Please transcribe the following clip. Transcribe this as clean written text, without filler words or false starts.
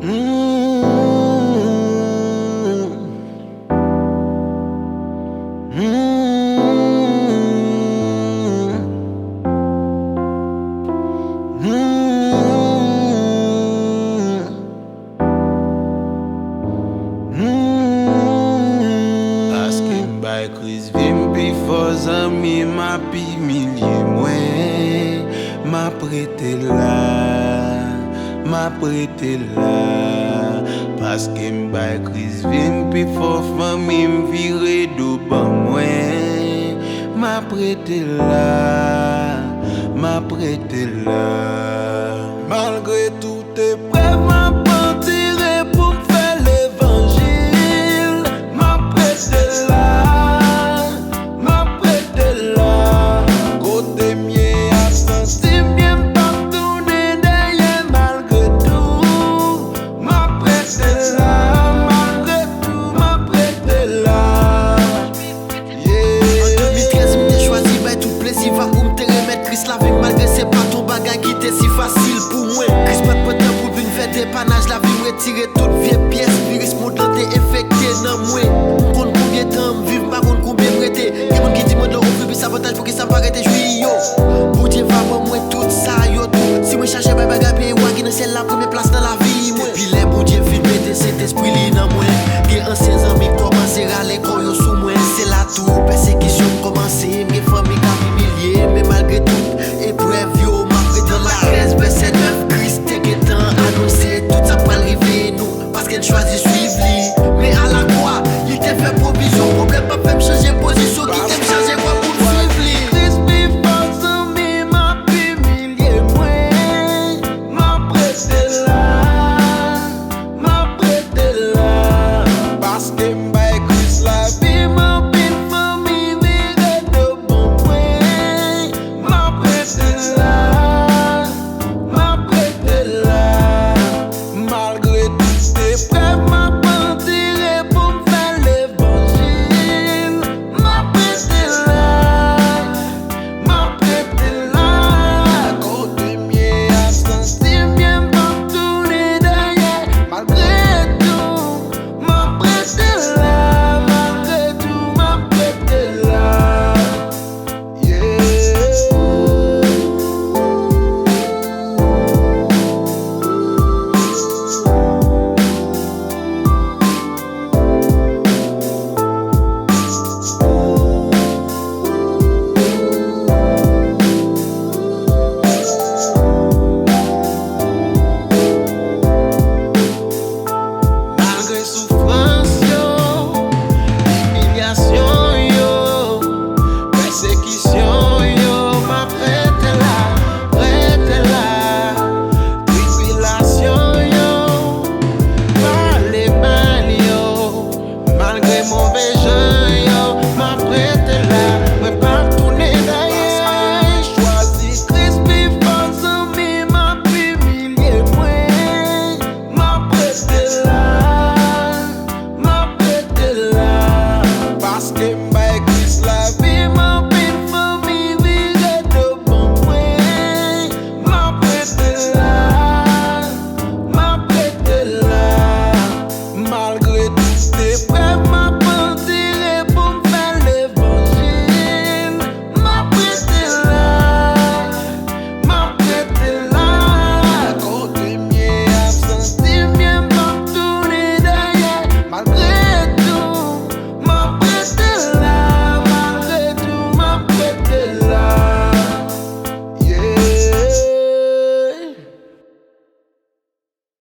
Chris vim before zami ma pi milye mwen ma prete la Paske m'bay Chris vim before fami m'vire do ban mwen ma prete la Malgré tout tes preuves m'a partiré pour m'faire l'évangile ma prete la la vie malgré c'est pas ton bagage qui était si facile pour moi. Chris pas de temps pour une fête dépannage, la vie me retirer toute vieille pièce, virus montant t'es infecté dans moi. On compte combien de temps vivre, pas compte combien de rete. Y'a mon qui dit moi de l'ouvrir, puis sabotage pour que ça m'arrête de jouer yo. Pour Dieu va pour moi tout ça yo tout. Si moi cherche ma bagage, puis ouais qui dans celle la première place dans la vie moi. Puis les pour Dieu vite mettre cet esprit li dans moi.